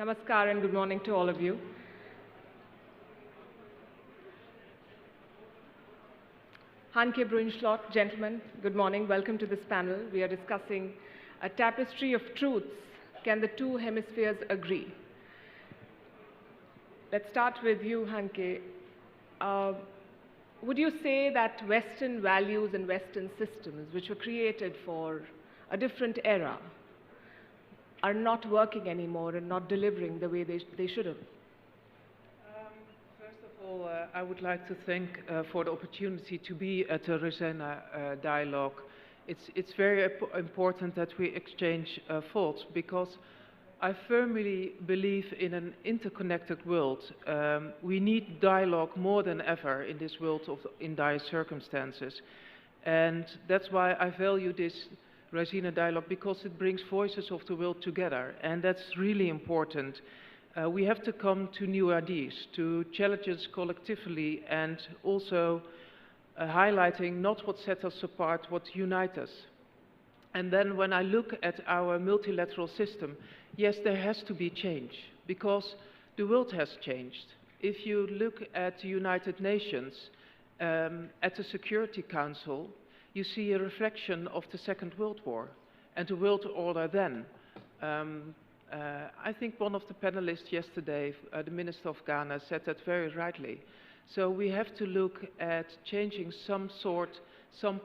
Namaskar and good morning to all of you. Hanke, Bruins, gentlemen, good morning. Welcome to this panel. We are discussing a tapestry of truths. Can the two hemispheres agree? Let's start with you, Hanke. Would you say that Western values and Western systems, which were created for a different era, are not working anymore and not delivering the way they should have? First of all, I would like to thank for the opportunity to be at the Raisina Dialogue. It's very important that we exchange thoughts, because I firmly believe in an interconnected world. We need dialogue more than ever in this world in dire circumstances. And that's why I value this Raisina Dialogue, because it brings voices of the world together. And that's really important. We have to come to new ideas, to challenges collectively, and also highlighting not what sets us apart, what unites us. And then when I look at our multilateral system, yes, there has to be change, because the world has changed. If you look at the United Nations, at the Security Council, you see a reflection of the Second World War and the world order then. I think one of the panelists yesterday, the Minister of Ghana, said that very rightly. So we have to look at changing some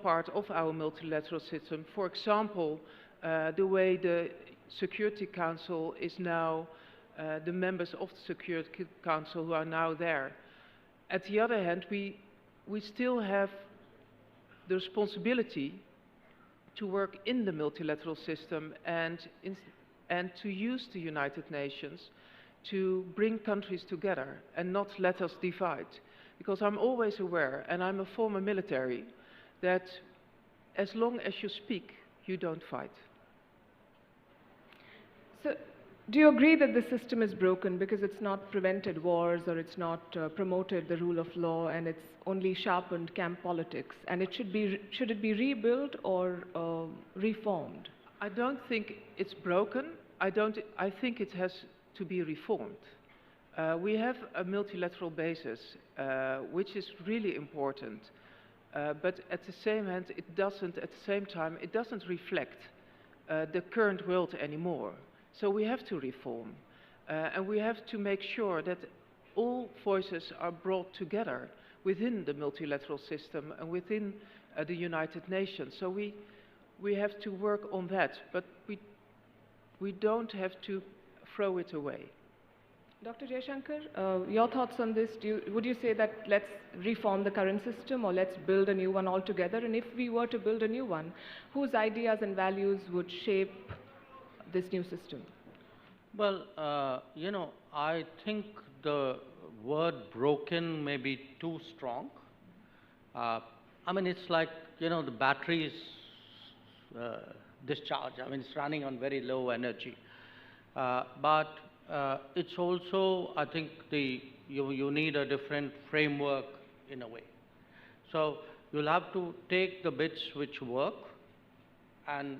part of our multilateral system. For example, the way the Security Council is now, the members of the Security Council who are now there. At the other hand, we still have the responsibility to work in the multilateral system and to use the United Nations to bring countries together and not let us divide. Because I'm always aware, and I'm a former military, that as long as you speak, you don't fight. So, do you agree that the system is broken because it's not prevented wars, or it's not promoted the rule of law, and it's only sharpened camp politics? And should it be rebuilt or reformed? I don't think it's broken. I think it has to be reformed. We have a multilateral basis, which is really important. But at the same hand, it doesn't reflect the current world anymore. So we have to reform. And we have to make sure that all voices are brought together within the multilateral system and within the United Nations. So we have to work on that, but we don't have to throw it away. Dr. Jaishankar, your thoughts on this? Would you say that let's reform the current system, or let's build a new one altogether? And if we were to build a new one, whose ideas and values would shape this new system? Well, I think the word broken may be too strong. I mean, it's like, the battery is discharged. I mean, it's running on very low energy. But it's also, I think, you need a different framework in a way. So you'll have to take the bits which work, and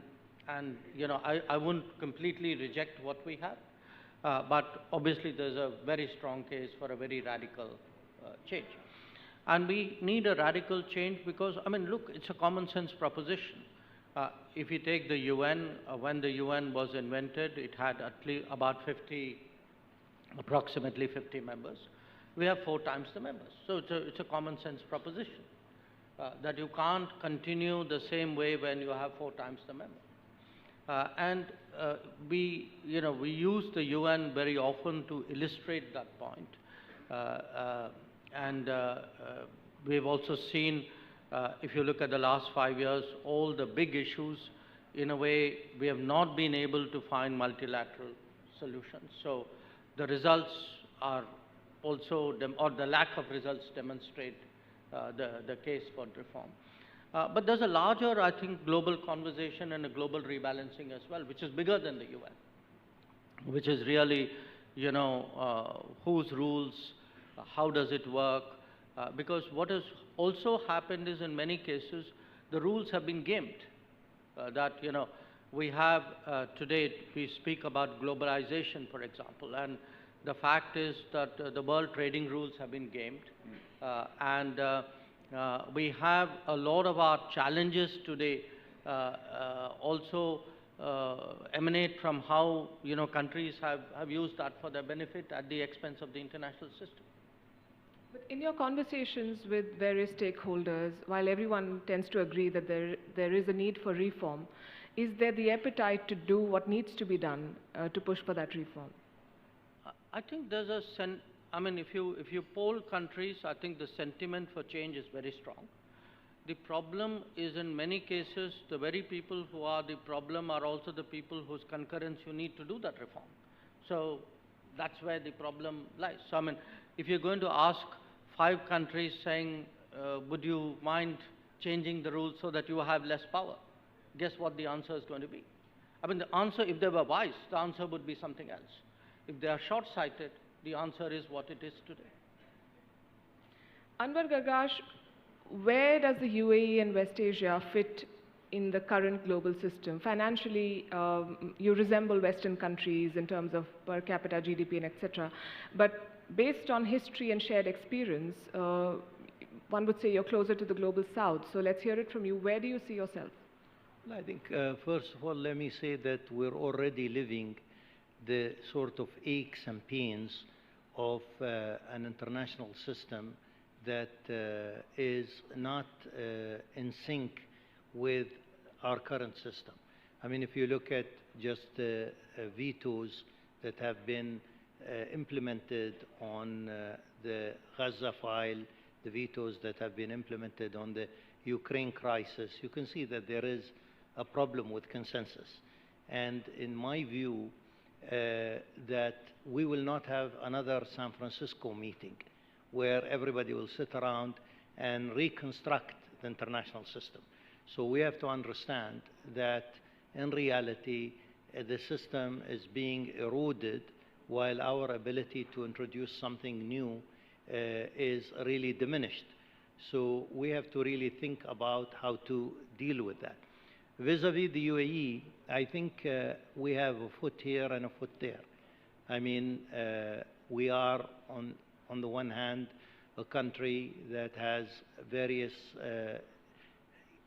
I wouldn't completely reject what we have, but obviously there's a very strong case for a very radical change. And we need a radical change because, I mean, look, it's a common sense proposition. If you take the UN, when the UN was invented, it had at least about approximately 50 members. We have 4 times the members. So it's a common sense proposition that you can't continue the same way when you have 4 times the members. We use the UN very often to illustrate that point. We've also seen, if you look at the last 5 years, all the big issues, in a way, we have not been able to find multilateral solutions. So the results are also, or the lack of results demonstrate the case for reform. But there's a larger, I think, global conversation and a global rebalancing as well, which is bigger than the UN, which is really, whose rules, how does it work? Because what has also happened is, in many cases, the rules have been gamed. we have today, we speak about globalization, for example, and the fact is that the world trading rules have been gamed, and we have a lot of our challenges today also emanate from how countries have used that for their benefit at the expense of the international system. But in your conversations with various stakeholders, while everyone tends to agree that there is a need for reform, is there the appetite to do what needs to be done to push for that reform? I think there's I mean, if you poll countries, I think the sentiment for change is very strong. The problem is, in many cases, the very people who are the problem are also the people whose concurrence you need to do that reform. So that's where the problem lies. So I mean, if you're going to ask 5 countries saying, would you mind changing the rules so that you have less power? Guess what the answer is going to be? I mean, the answer, if they were wise, the answer would be something else. If they are short-sighted, the answer is what it is today. Anwar, Gargash, where does the UAE and West Asia fit in the current global system? Financially, you resemble Western countries in terms of per capita GDP and etc. But based on history and shared experience, one would say you're closer to the global south. So let's hear it from you. Where do you see yourself? Well, I think, first of all, let me say that we're already living the sort of aches and pains of an international system that is not in sync with our current system. I mean, if you look at just the vetoes that have been implemented on the Gaza file, the vetoes that have been implemented on the Ukraine crisis, you can see that there is a problem with consensus. And in my view, that we will not have another San Francisco meeting where everybody will sit around and reconstruct the international system. So we have to understand that in reality, the system is being eroded while our ability to introduce something new is really diminished. So we have to really think about how to deal with that. Vis-a-vis the UAE, I think we have a foot here and a foot there. I mean, we are on the one hand a country that has various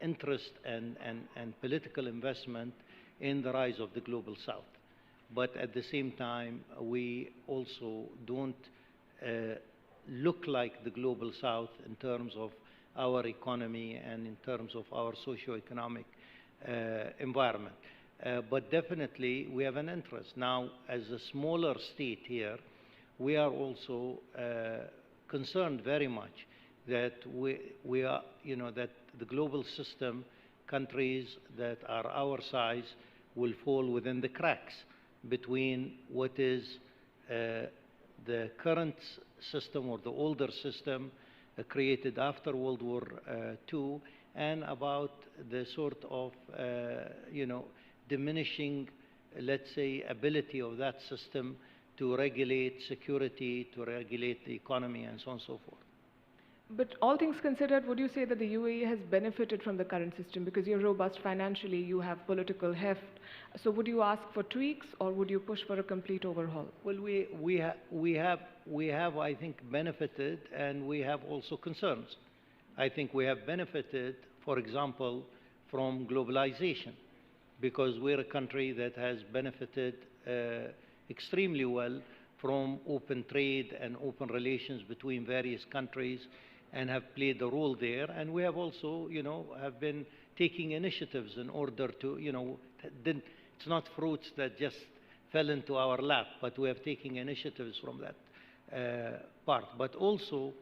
interest and political investment in the rise of the global south. But at the same time, we also don't look like the global south in terms of our economy and in terms of our socio-economic environment. But definitely we have an interest. Now, as a smaller state here, we are also concerned very much that we are, that the global system, countries that are our size, will fall within the cracks between what is the current system or the older system created after World War II, and about the sort of, diminishing, let's say, ability of that system to regulate security, to regulate the economy, and so on and so forth. But all things considered, would you say that the UAE has benefited from the current system? Because you're robust financially, you have political heft. So would you ask for tweaks, or would you push for a complete overhaul? Well, we have, I think, benefited, and we have also concerns. I think we have benefited, for example, from globalization, because we're a country that has benefited extremely well from open trade and open relations between various countries, and have played a role there. And we have also, have been taking initiatives in order to, it's not fruits that just fell into our lap, but we have taken initiatives from that part. But also,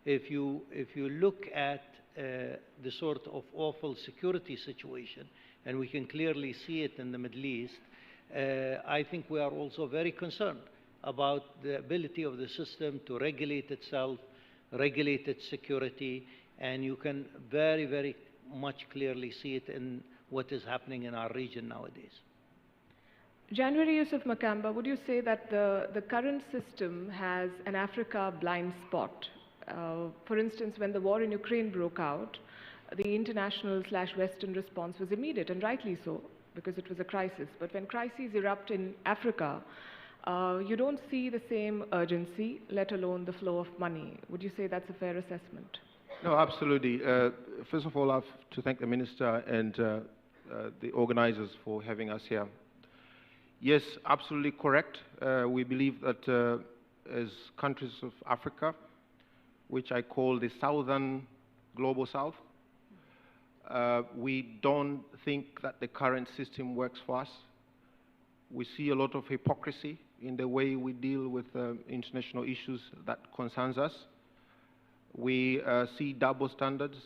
if you look at the sort of awful security situation, and we can clearly see it in the Middle East, I think we are also very concerned about the ability of the system to regulate itself, regulate its security, and you can very, very much clearly see it in what is happening in our region nowadays. January, Yusuf Makamba, would you say that the current system has an Africa blind spot? For instance, when the war in Ukraine broke out, the international/Western response was immediate, and rightly so. because it was a crisis. But when crises erupt in Africa, you don't see the same urgency, let alone the flow of money. Would you say that's a fair assessment? No, absolutely. First of all, I have to thank the Minister and the organizers for having us here. Yes, absolutely correct. We believe that as countries of Africa, which I call the Southern Global South, we don't think that the current system works for us. We see a lot of hypocrisy in the way we deal with international issues that concerns us. We see double standards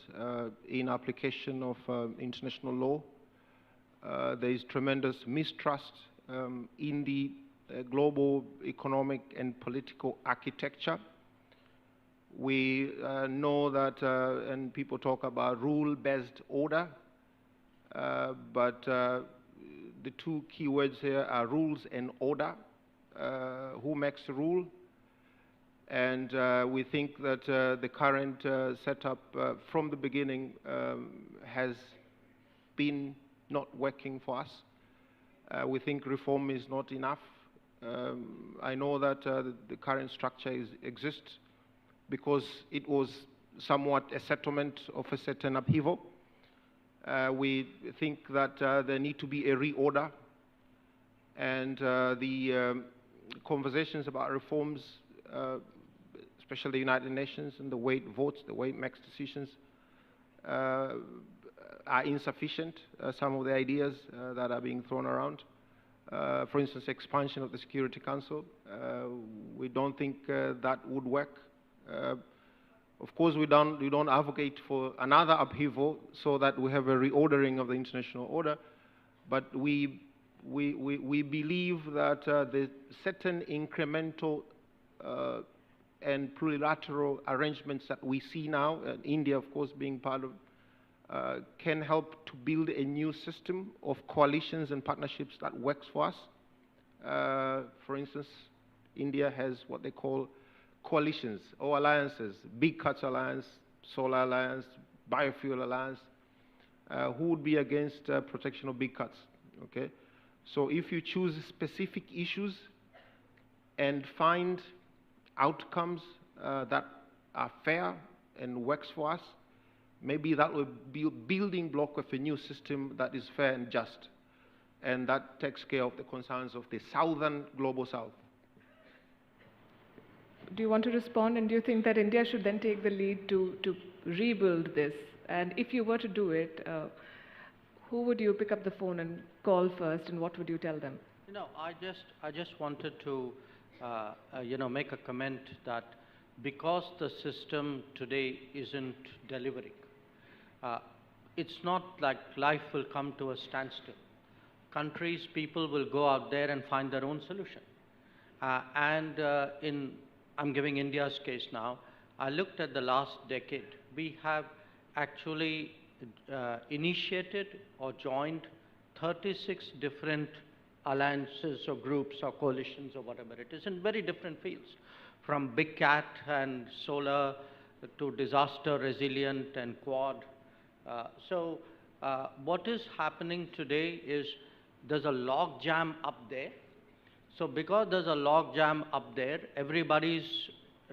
in application of international law. There is tremendous mistrust in the global economic and political architecture. We know that, and people talk about rule-based order, but the two key words here are rules and order. Who makes the rule? And we think that the current setup from the beginning has been not working for us. We think reform is not enough. I know that the current structure exists because it was somewhat a settlement of a certain upheaval. We think that there need to be a reorder, and the conversations about reforms, especially the United Nations and the way it votes, the way it makes decisions, are insufficient. Some of the ideas that are being thrown around, for instance, expansion of the Security Council, we don't think that would work. Of course, we don't advocate for another upheaval so that we have a reordering of the international order, but we believe that the certain incremental and plurilateral arrangements that we see now, India, of course, being part of, can help to build a new system of coalitions and partnerships that works for us. For instance, India has what they call coalitions or alliances, Big Cuts Alliance, Solar Alliance, Biofuel Alliance. Who would be against protection of big cuts? Okay, so if you choose specific issues and find outcomes that are fair and works for us, maybe that will be a building block of a new system that is fair and just, and that takes care of the concerns of the Southern Global South. Do you want to respond, and do you think that India should then take the lead to rebuild this? And if you were to do it, who would you pick up the phone and call first, and what would you tell them? You know, I just wanted to, make a comment that because the system today isn't delivering, it's not like life will come to a standstill. Countries, people will go out there and find their own solution. I'm giving India's case now. I looked at the last decade. We have actually initiated or joined 36 different alliances or groups or coalitions or whatever it is in very different fields, from Big Cat and solar to disaster resilient and Quad. What is happening today is there's a log jam up there. So because there's a log jam up there, everybody's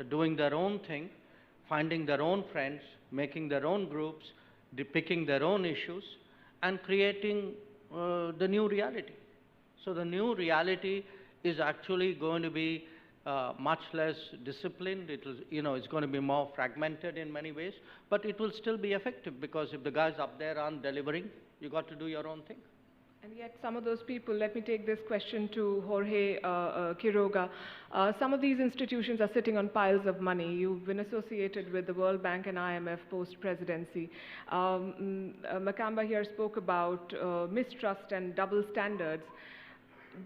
doing their own thing, finding their own friends, making their own groups, depicting their own issues, and creating the new reality. So the new reality is actually going to be much less disciplined. It's going to be more fragmented in many ways, but it will still be effective, because if the guys up there aren't delivering, you got to do your own thing. And yet some of those people, let me take this question to Jorge Quiroga, some of these institutions are sitting on piles of money. You've been associated with the World Bank and IMF post-presidency. Makamba here spoke about mistrust and double standards.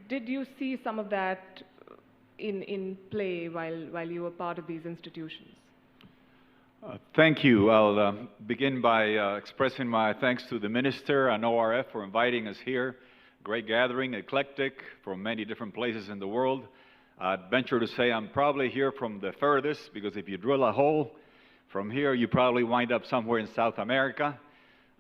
Did you see some of that in play while you were part of these institutions? Thank you. I'll begin by expressing my thanks to the Minister and ORF for inviting us here. Great gathering, eclectic, from many different places in the world. I'd venture to say I'm probably here from the furthest, because if you drill a hole from here, you probably wind up somewhere in South America.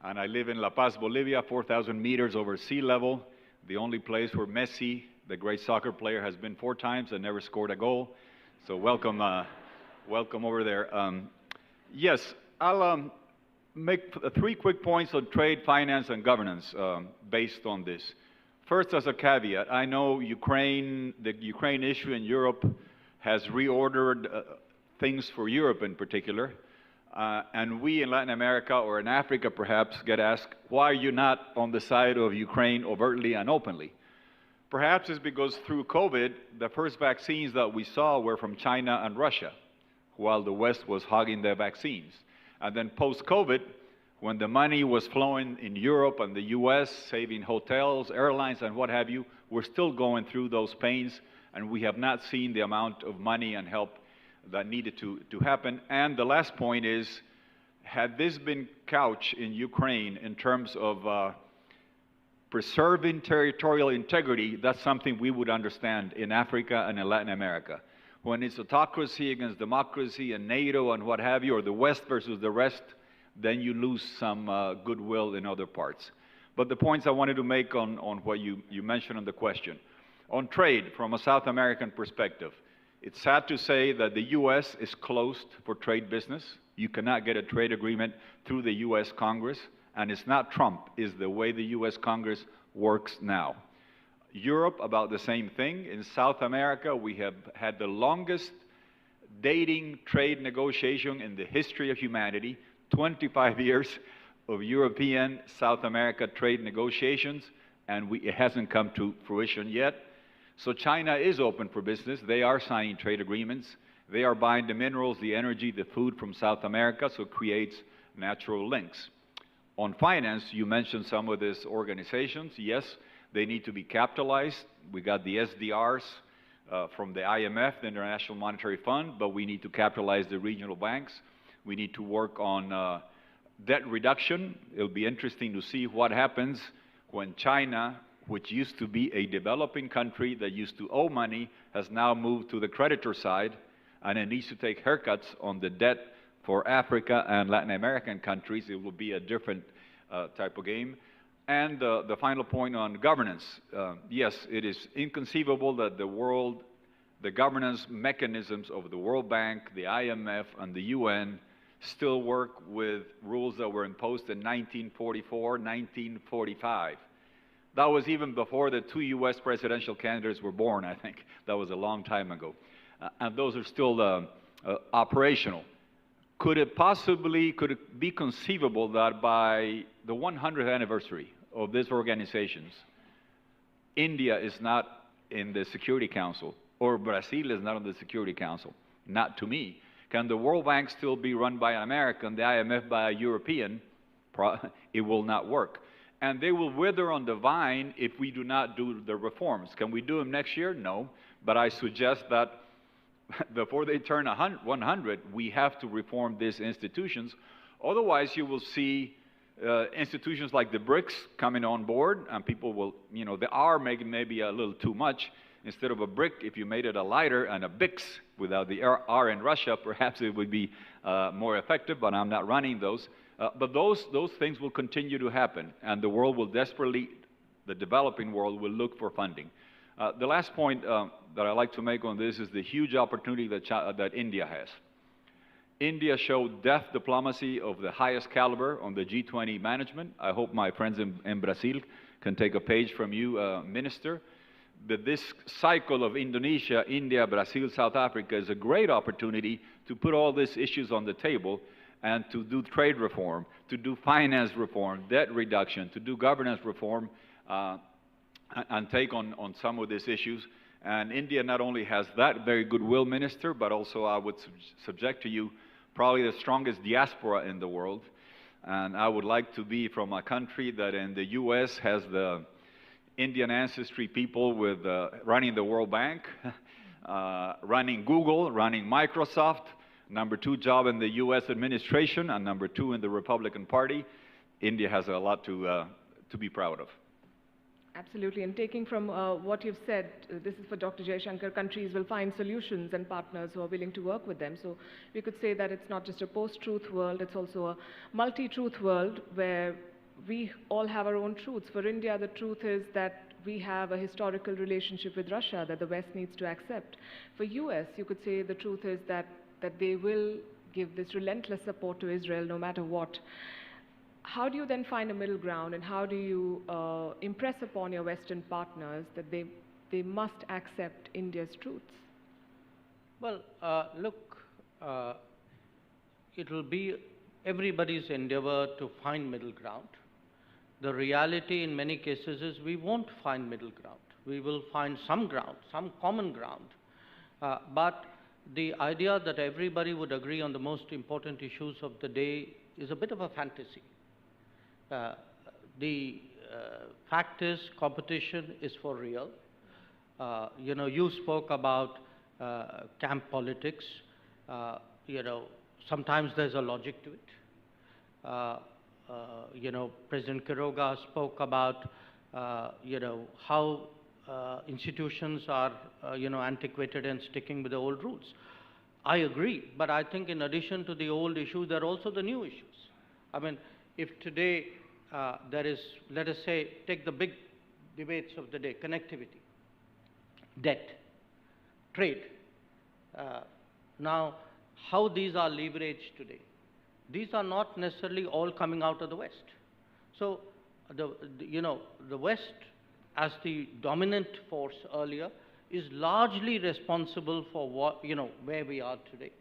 And I live in La Paz, Bolivia, 4,000 meters over sea level, the only place where Messi, the great soccer player, has been 4 times and never scored a goal. So welcome, welcome over there. Yes, I'll make 3 quick points on trade, finance, and governance based on this. First, as a caveat, I know the Ukraine issue in Europe has reordered things for Europe in particular. And we in Latin America or in Africa perhaps get asked, why are you not on the side of Ukraine overtly and openly? Perhaps it's because through COVID, the first vaccines that we saw were from China and Russia, while the West was hogging their vaccines. And then post-COVID, when the money was flowing in Europe and the US, saving hotels, airlines, and what have you, we're still going through those pains, and we have not seen the amount of money and help that needed to happen. And the last point is, had this been couched in Ukraine in terms of preserving territorial integrity, that's something we would understand in Africa and in Latin America. When it's autocracy against democracy and NATO and what have you, or the West versus the rest, then you lose some goodwill in other parts. But the points I wanted to make on what you mentioned on the question. On trade, from a South American perspective, it's sad to say that the U.S. is closed for trade business. You cannot get a trade agreement through the U.S. Congress, and it's not Trump, it's the way the U.S. Congress works now. Europe, about the same thing. In South America, we have had the longest dating trade negotiation in the history of humanity, 25 years of European South America trade negotiations, and it hasn't come to fruition yet. So China is open for business. They are signing trade agreements. They are buying the minerals, the energy, the food from South America, so it creates natural links. On finance, you mentioned some of these organizations. Yes, they need to be capitalized. We got the SDRs from the IMF, the International Monetary Fund, but we need to capitalize the regional banks. We need to work on debt reduction. It'll be interesting to see what happens when China, which used to be a developing country that used to owe money, has now moved to the creditor side, and it needs to take haircuts on the debt for Africa and Latin American countries. It will be a different type of game. And the final point on governance. Yes, it is inconceivable that the governance mechanisms of the World Bank, the IMF, and the UN still work with rules that were imposed in 1944, 1945. That was even before the 2 U.S. presidential candidates were born, I think. That was a long time ago. And those are still operational. Could it be conceivable that by the 100th anniversary of these organizations, India is not in the Security Council, or Brazil is not on the Security Council? Not to me. Can the World Bank still be run by an American, the IMF by a European? It will not work. And they will wither on the vine if we do not do the reforms. Can we do them next year? No. But I suggest that before they turn 100, we have to reform these institutions. Otherwise, you will see institutions like the BRICS coming on board, and people will, the R maybe a little too much. Instead of a brick, if you made it a lighter, and a BICS without the R in Russia, perhaps it would be more effective, but I'm not running those. But those things will continue to happen, and the world will the developing world will look for funding. The last point that I'd like to make on this is the huge opportunity that India has. India showed deft diplomacy of the highest caliber on the G20 management. I hope my friends in Brazil can take a page from you, Minister. That this cycle of Indonesia, India, Brazil, South Africa is a great opportunity to put all these issues on the table and to do trade reform, to do finance reform, debt reduction, to do governance reform, and take on some of these issues. And India not only has that very goodwill, Minister, but also I would subject to you probably the strongest diaspora in the world. And I would like to be from a country that in the U.S. has the Indian ancestry people with running the World Bank, running Google, running Microsoft, #2 job in the U.S. administration, and #2 in the Republican Party. India has a lot to be proud of. Absolutely, and taking from what you've said, this is for Dr. Jaishankar, countries will find solutions and partners who are willing to work with them. So we could say that it's not just a post-truth world, it's also a multi-truth world where we all have our own truths. For India, the truth is that we have a historical relationship with Russia that the West needs to accept. For US, you could say the truth is that they will give this relentless support to Israel no matter what. How do you then find a middle ground, and how do you impress upon your Western partners that they must accept India's truths? Well, look, it will be everybody's endeavor to find middle ground. The reality in many cases is we won't find middle ground. We will find some ground, some common ground. But the idea that everybody would agree on the most important issues of the day is a bit of a fantasy. The fact is, competition is for real. You spoke about camp politics. Sometimes there's a logic to it. President Quiroga spoke about, how institutions are, antiquated and sticking with the old rules. I agree, but I think in addition to the old issues, there are also the new issues. I mean, if today there is, let us say, take the big debates of the day, connectivity, debt, trade. Now, how these are leveraged today? These are not necessarily all coming out of the West. So, the West, as the dominant force earlier, is largely responsible for what, where we are today.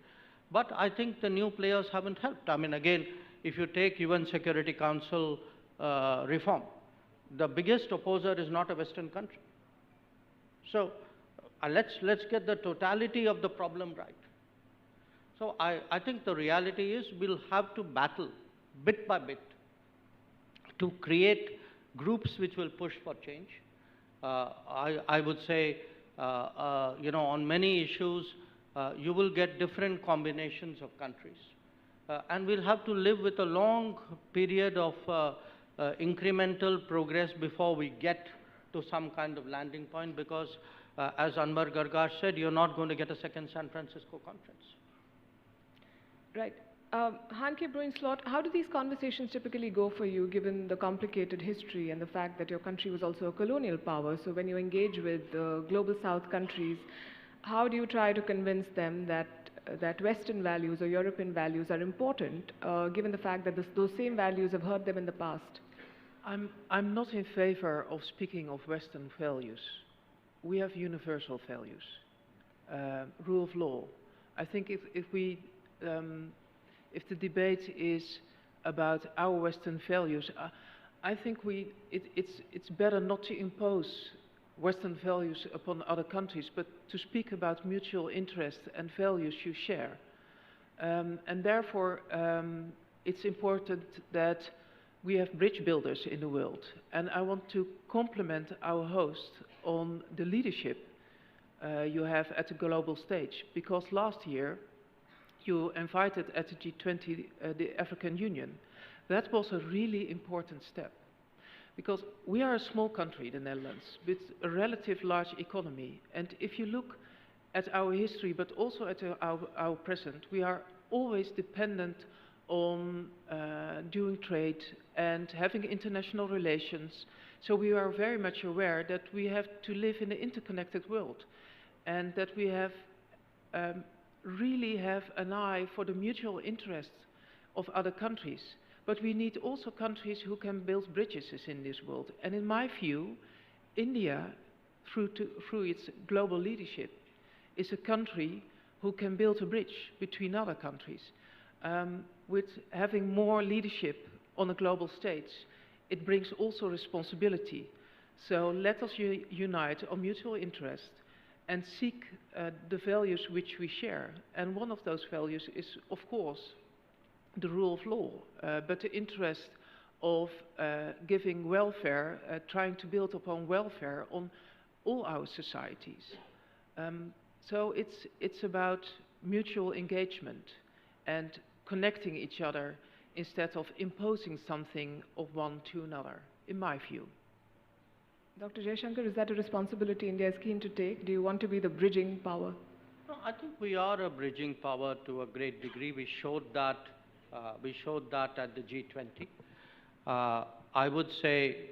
But I think the new players haven't helped. I mean, again, if you take UN Security Council reform, the biggest opposer is not a Western country. So let's get the totality of the problem right. So I think the reality is we'll have to battle bit by bit to create groups which will push for change. I would say, on many issues, you will get different combinations of countries. And we'll have to live with a long period of incremental progress before we get to some kind of landing point, because as Anwar Gargash said, you're not going to get a second San Francisco conference. Right. Hanke, Bruins, how do these conversations typically go for you, given the complicated history and the fact that your country was also a colonial power? So when you engage with global South countries, how do you try to convince them that Western values or European values are important, given the fact that those same values have hurt them in the past? I'm not in favor of speaking of Western values. We have universal values, rule of law. I think if the debate is about our Western values, I think it's better not to impose Western values upon other countries, but to speak about mutual interest and values you share. And therefore, it's important that we have bridge builders in the world. And I want to compliment our host on the leadership you have at the global stage, because last year you invited at the G20 the African Union. That was a really important step, because we are a small country, the Netherlands, with a relative large economy. And if you look at our history, but also at our present, we are always dependent on doing trade and having international relations. So we are very much aware that we have to live in an interconnected world, and that we have really have an eye for the mutual interests of other countries. But we need also countries who can build bridges in this world. And in my view, India, through its global leadership, is a country who can build a bridge between other countries. With having more leadership on a global stage, it brings also responsibility. So let us unite on mutual interest and seek the values which we share. And one of those values is, of course, the rule of law, but the interest of giving welfare, trying to build upon welfare on all our societies. So it's about mutual engagement and connecting each other instead of imposing something of one to another, in my view. Dr. Jaishankar, is that a responsibility India is keen to take? Do you want to be the bridging power? No, I think we are a bridging power to a great degree. We showed that at the G20. I would say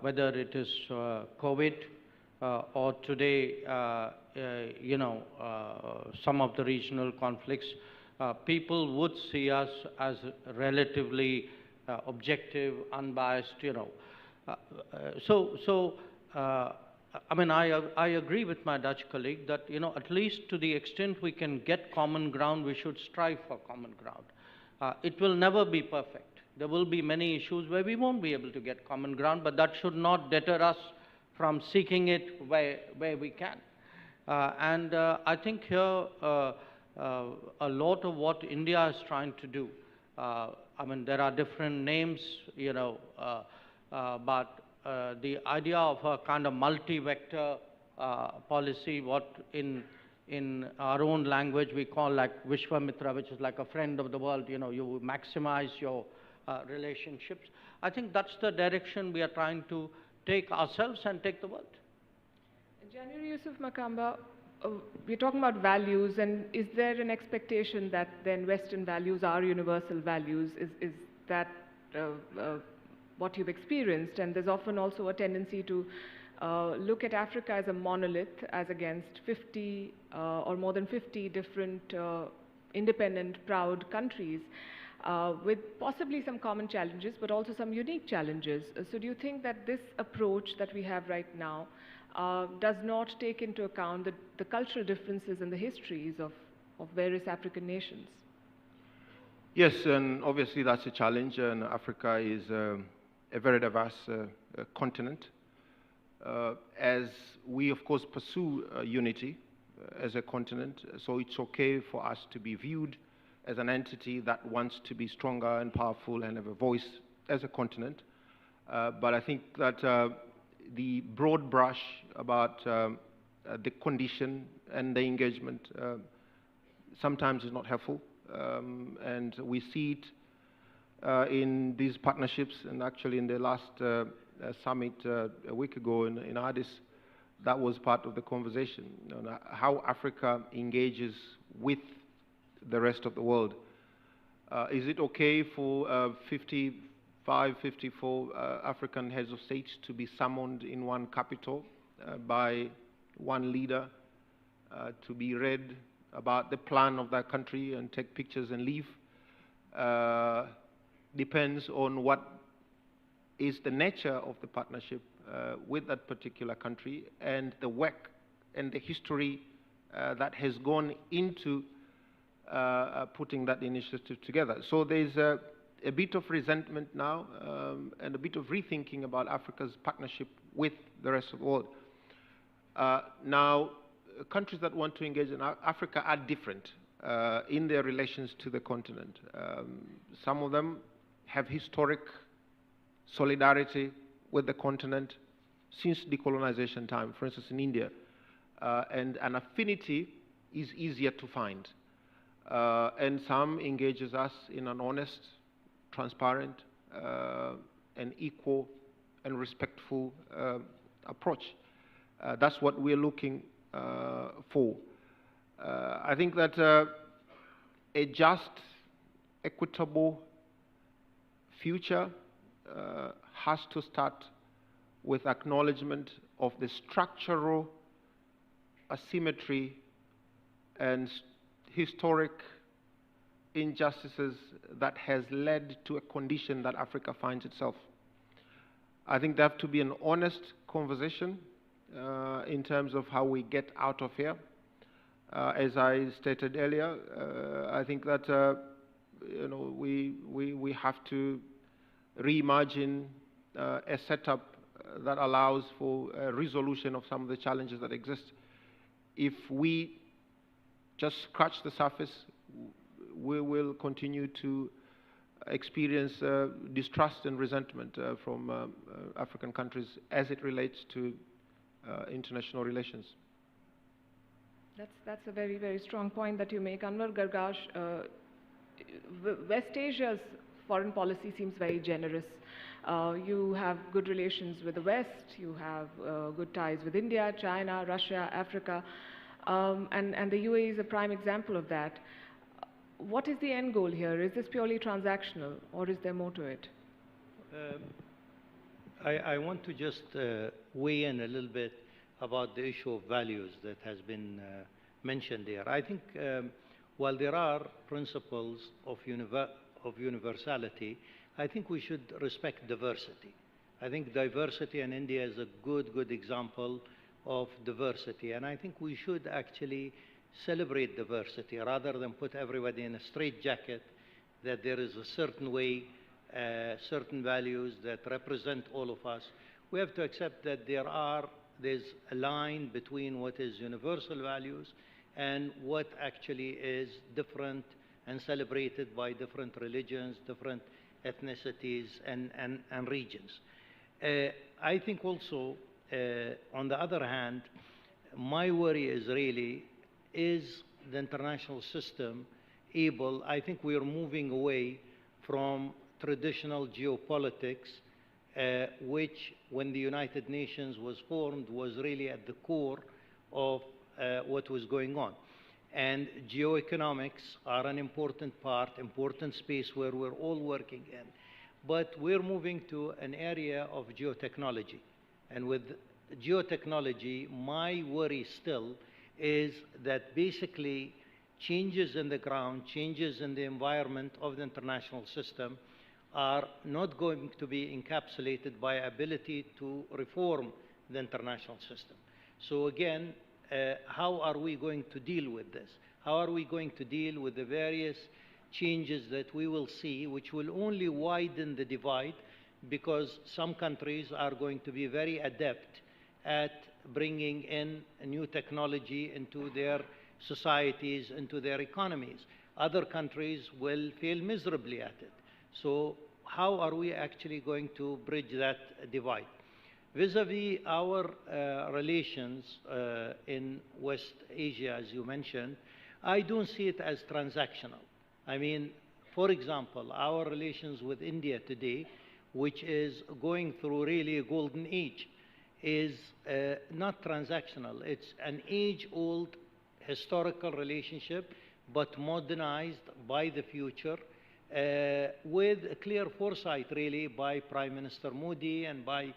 whether it is COVID or today, some of the regional conflicts, people would see us as relatively objective, unbiased, I mean, I agree with my Dutch colleague that, at least to the extent we can get common ground, we should strive for common ground. It will never be perfect. There will be many issues where we won't be able to get common ground, but that should not deter us from seeking it where we can. I think here a lot of what India is trying to do, I mean, there are different names, but the idea of a kind of multi-vector policy, what in our own language we call like Vishwamitra, which is like a friend of the world, you maximize your relationships. I think that's the direction we are trying to take ourselves and take the world. January Yusuf Makamba, we're talking about values, and is there an expectation that then Western values are universal values? Is that what you've experienced? And there's often also a tendency to look at Africa as a monolith, as against 50 or more than 50 different independent, proud countries, with possibly some common challenges, but also some unique challenges. So do you think that this approach that we have right now does not take into account the cultural differences and the histories of various African nations? Yes, and obviously that's a challenge, and Africa is a very diverse continent. As we, of course, pursue unity as a continent, so it's okay for us to be viewed as an entity that wants to be stronger and powerful and have a voice as a continent. But I think that the broad brush about the condition and the engagement sometimes is not helpful. And we see it in these partnerships, and actually in the last summit a week ago in Addis, that was part of the conversation, how Africa engages with the rest of the world. Is it okay for 55, 54 African heads of states to be summoned in one capital by one leader to be read about the plan of that country and take pictures and leave? Depends on what is the nature of the partnership with that particular country and the work and the history that has gone into putting that initiative together. So there's a bit of resentment now and a bit of rethinking about Africa's partnership with the rest of the world. Now, countries that want to engage in Africa are different in their relations to the continent. Some of them have historic solidarity with the continent since decolonization time, for instance in India, and an affinity is easier to find. And some engages us in an honest, transparent, and equal and respectful approach. That's what we're looking for. I think that a just, equitable future has to start with acknowledgement of the structural asymmetry and historic injustices that has led to a condition that Africa finds itself. I think there has to be an honest conversation in terms of how we get out of here. As I stated earlier, I think that we have to reimagine a setup that allows for a resolution of some of the challenges that exist. If we just scratch the surface, we will continue to experience distrust and resentment from African countries as it relates to international relations. That's a very, very strong point that you make. Anwar, Gargash, West Asia's foreign policy seems very generous. You have good relations with the West, you have good ties with India, China, Russia, Africa, and the UAE is a prime example of that. What is the end goal here? Is this purely transactional, or is there more to it? I want to just weigh in a little bit about the issue of values that has been mentioned there. I think while there are principles of universality, I think we should respect diversity. I think diversity in India is a good example of diversity, and I think we should actually celebrate diversity rather than put everybody in a straitjacket that there is a certain way, certain values that represent all of us. We have to accept that there's a line between what is universal values and what actually is different and celebrated by different religions, different ethnicities and regions. I think also, on the other hand, my worry is really, is the international system able, I think we are moving away from traditional geopolitics, which when the United Nations was formed was really at the core of what was going on. And geoeconomics are an important part, important space where we're all working in. But we're moving to an area of geotechnology. And with geotechnology, my worry still is that basically changes in the ground, changes in the environment of the international system are not going to be encapsulated by ability to reform the international system. So again, how are we going to deal with this? How are we going to deal with the various changes that we will see, which will only widen the divide, because some countries are going to be very adept at bringing in a new technology into their societies, into their economies. Other countries will fail miserably at it. So how are we actually going to bridge that divide? Vis-a-vis our relations in West Asia, as you mentioned, I don't see it as transactional. I mean, for example, our relations with India today, which is going through really a golden age, is not transactional. It's an age-old historical relationship, but modernized by the future, with a clear foresight, really, by Prime Minister Modi and by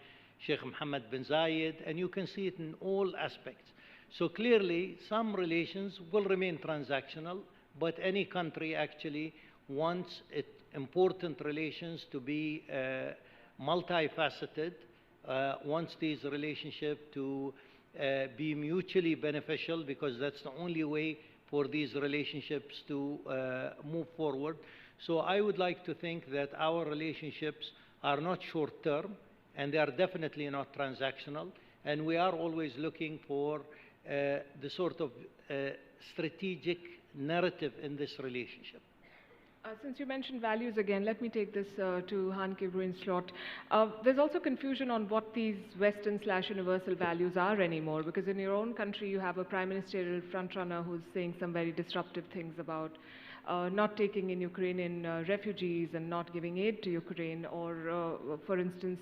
Sheikh Mohammed bin Zayed, and you can see it in all aspects. So clearly, some relations will remain transactional, but any country actually wants important relations to be multifaceted, wants these relationships to be mutually beneficial, because that's the only way for these relationships to move forward. So I would like to think that our relationships are not short-term, and they are definitely not transactional, and we are always looking for the sort of strategic narrative in this relationship. Since you mentioned values again, let me take this to Hanke Bruins slot. There's also confusion on what these Western/universal values are anymore, because in your own country you have a prime ministerial frontrunner who's saying some very disruptive things about not taking in Ukrainian refugees and not giving aid to Ukraine, or for instance,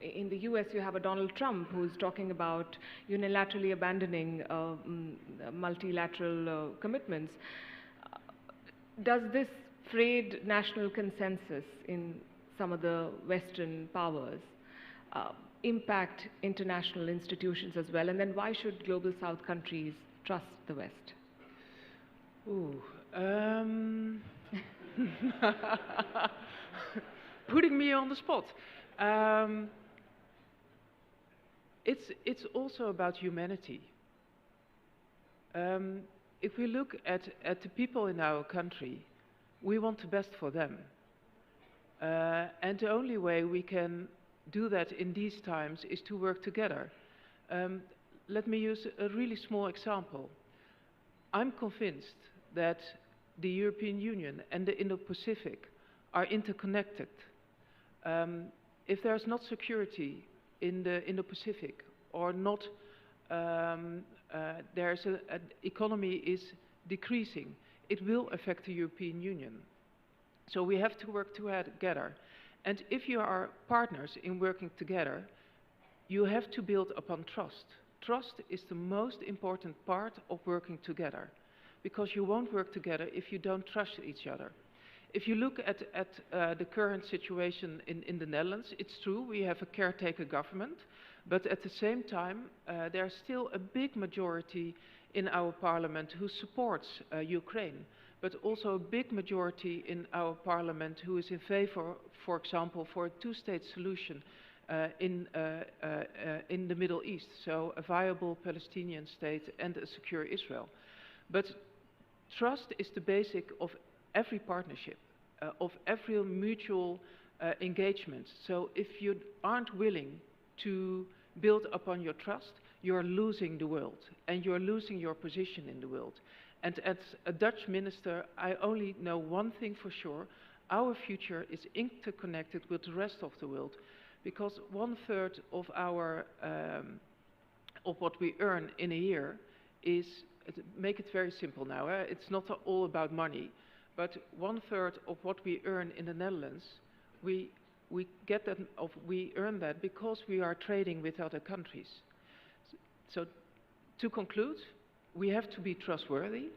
in the US you have a Donald Trump who's talking about unilaterally abandoning multilateral commitments. Does this frayed national consensus in some of the Western powers impact international institutions as well? And then why should Global South countries trust the West? Ooh. Putting me on the spot. It's also about humanity. If we look at the people in our country, we want the best for them. And the only way we can do that in these times is to work together. Let me use a really small example. I'm convinced that the European Union and the Indo-Pacific are interconnected. If there's not security in the Indo-Pacific, or not, there's an economy is decreasing, it will affect the European Union. So we have to work together. And if you are partners in working together, you have to build upon trust. Trust is the most important part of working together, because you won't work together if you don't trust each other. If you look at the current situation in the Netherlands, it's true, we have a caretaker government, but at the same time, there's still a big majority in our parliament who supports Ukraine, but also a big majority in our parliament who is in favor, for example, for a two-state solution in the Middle East, so a viable Palestinian state and a secure Israel. But trust is the basic of every partnership, of every mutual engagement. So if you aren't willing to build upon your trust, you're losing the world, and you're losing your position in the world. And as a Dutch minister, I only know one thing for sure: our future is interconnected with the rest of the world, because 1/3 of our of what we earn in a year is, make it very simple now, it's not all about money, but 1/3 of what we earn in the Netherlands, we earn that because we are trading with other countries. So to conclude, we have to be trustworthy,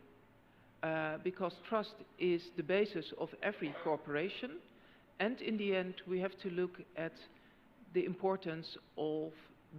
because trust is the basis of every cooperation, and in the end we have to look at the importance of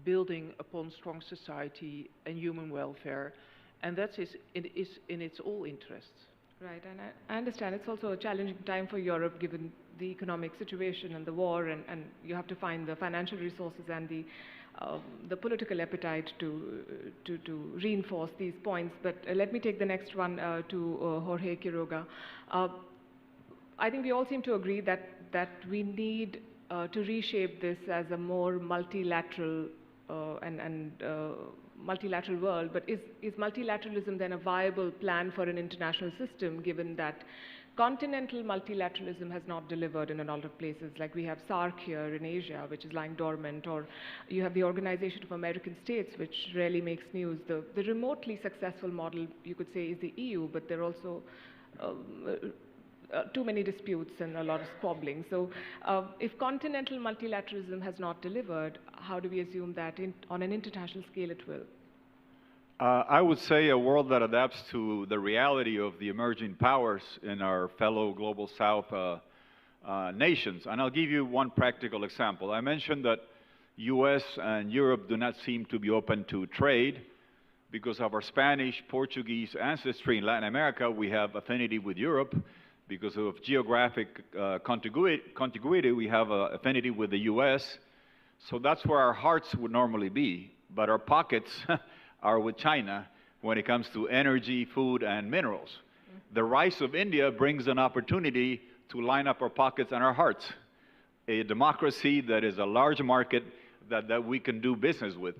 building upon strong society and human welfare, and that is in its all interests. Right, and I understand it's also a challenging time for Europe given the economic situation and the war, and you have to find the financial resources and the political appetite to reinforce these points. But let me take the next one to Jorge Quiroga. I think we all seem to agree that we need to reshape this as a more multilateral multilateral world, but is multilateralism then a viable plan for an international system, given that continental multilateralism has not delivered in a lot of places? Like we have SAARC here in Asia, which is lying dormant, or you have the Organization of American States, which rarely makes news. The remotely successful model, you could say, is the EU, but there are also too many disputes and a lot of squabbling. So if continental multilateralism has not delivered, how do we assume that on an international scale it will? I would say a world that adapts to the reality of the emerging powers in our fellow global south nations. And I'll give you one practical example. I mentioned that US and Europe do not seem to be open to trade. Because of our Spanish, Portuguese ancestry in Latin America, we have affinity with Europe. Because of geographic contiguity, we have affinity with the US. So that's where our hearts would normally be. But our pockets are with China when it comes to energy, food, and minerals. The rise of India brings an opportunity to line up our pockets and our hearts. A democracy that is a large market that we can do business with.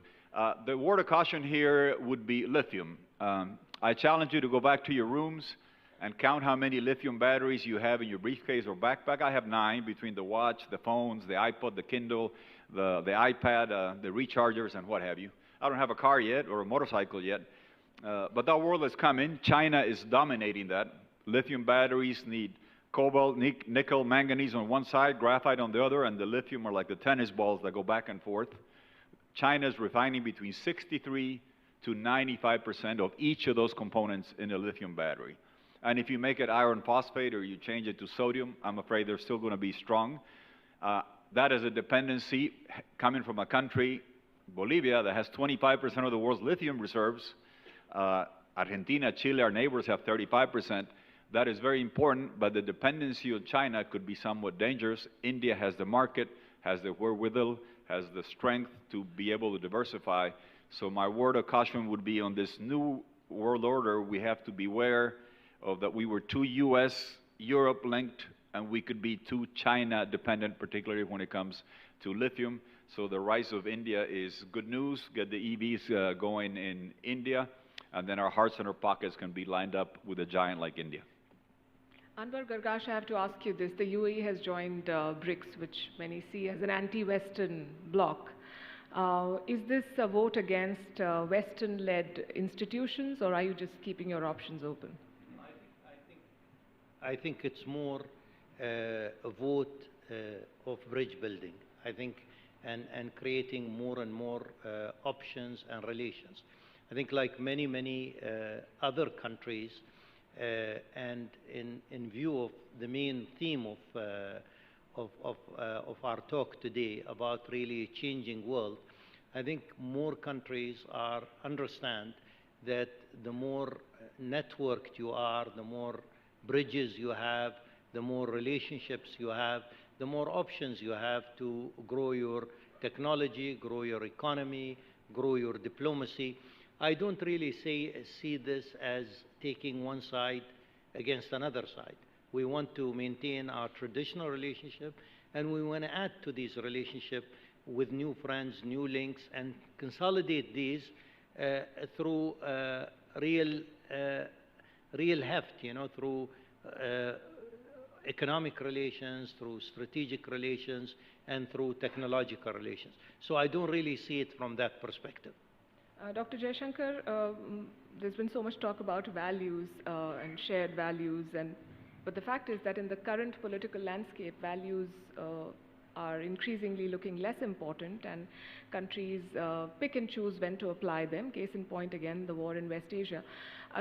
The word of caution here would be lithium. I challenge you to go back to your rooms and count how many lithium batteries you have in your briefcase or backpack. I have 9 between the watch, the phones, the iPod, the Kindle, the iPad, the rechargers, and what have you. I don't have a car yet or a motorcycle yet, but that world is coming. China is dominating that. Lithium batteries need cobalt, nickel, manganese on one side, graphite on the other, and the lithium are like the tennis balls that go back and forth. China is refining between 63 to 95% of each of those components in a lithium battery. And if you make it iron phosphate or you change it to sodium, I'm afraid they're still going to be strong. That is a dependency coming from a country, Bolivia, that has 25% of the world's lithium reserves. Argentina, Chile, our neighbors have 35%. That is very important, but the dependency on China could be somewhat dangerous. India has the market, has the wherewithal, has the strength to be able to diversify. So my word of caution would be on this new world order, we have to beware of that we were too US, Europe linked, and we could be too China dependent, particularly when it comes to lithium. So the rise of India is good news. Get the EVs going in India, and then our hearts and our pockets can be lined up with a giant like India. Anwar, Gargash, I have to ask you this. The UAE has joined BRICS, which many see as an anti-Western bloc. Is this a vote against Western-led institutions, or are you just keeping your options open? I think it's more vote of bridge building, I think, and creating more and more options and relations. I think like many other countries, and in view of the main theme of our talk today about really a changing world, I think more countries understand that the more networked you are, the more bridges you have, the more relationships you have, the more options you have to grow your technology, grow your economy, grow your diplomacy. I don't really see this as taking one side against another side. We want to maintain our traditional relationship, and we want to add to these relationships with new friends, new links, and consolidate these through real heft, through economic relations, through strategic relations, and through technological relations. So I don't really see it from that perspective. Dr. Jaishankar, there's been so much talk about values and shared values, but the fact is that in the current political landscape, values are increasingly looking less important, and countries pick and choose when to apply them. Case in point, again, the war in West Asia.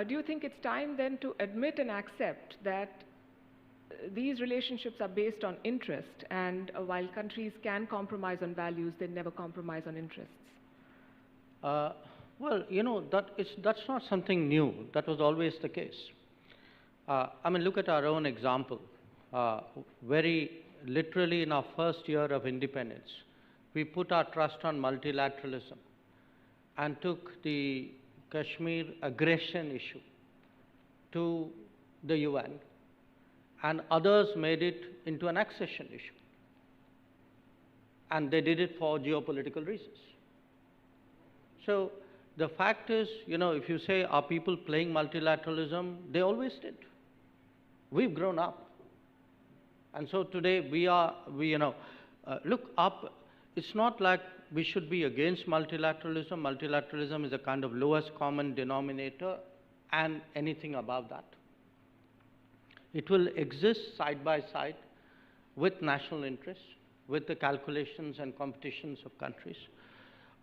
Do you think it's time then to admit and accept that these relationships are based on interest, and while countries can compromise on values, they never compromise on interests? Well, that's not something new. That was always the case. I mean, look at our own example. Very literally in our first year of independence, we put our trust on multilateralism and took the Kashmir aggression issue to the UN, and others made it into an accession issue. And they did it for geopolitical reasons. So the fact is, if you say, are people playing multilateralism? They always did. We've grown up. And so today look up, it's not like we should be against multilateralism. Multilateralism is a kind of lowest common denominator and anything above that. It will exist side by side with national interests, with the calculations and competitions of countries.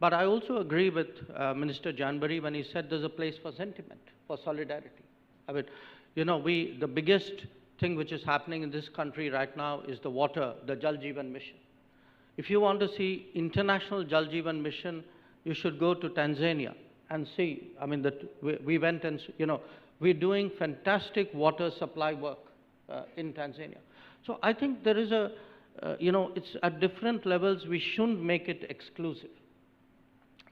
But I also agree with Minister Janbari when he said there's a place for sentiment, for solidarity. I mean, the biggest thing which is happening in this country right now is the water, the Jal Jeevan mission. If you want to see international Jal Jeevan mission, you should go to Tanzania and see. I mean, we went and, we're doing fantastic water supply work in Tanzania. So I think there is it's at different levels. We shouldn't make it exclusive.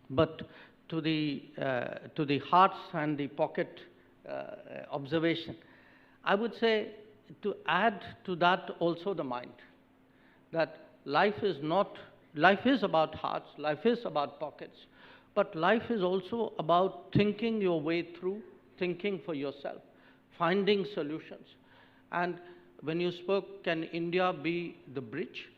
But to the hearts and the pocket observation, I would say to add to that also the mind, that life is about hearts, life is about pockets, but life is also about thinking your way through, thinking for yourself, finding solutions. And when you spoke, can India be the bridge?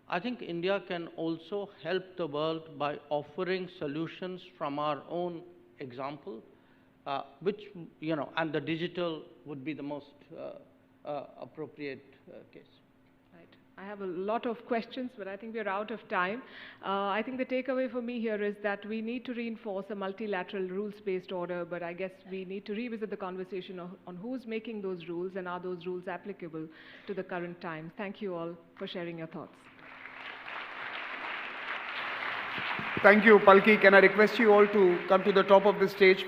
I think India can also help the world by offering solutions from our own example, which, and the digital would be the most appropriate case. Right. I have a lot of questions, but I think we're out of time. I think the takeaway for me here is that we need to reinforce a multilateral rules-based order, but I guess we need to revisit the conversation on who's making those rules and are those rules applicable to the current times. Thank you all for sharing your thoughts. Thank you, Palki. Can I request you all to come to the top of the stage for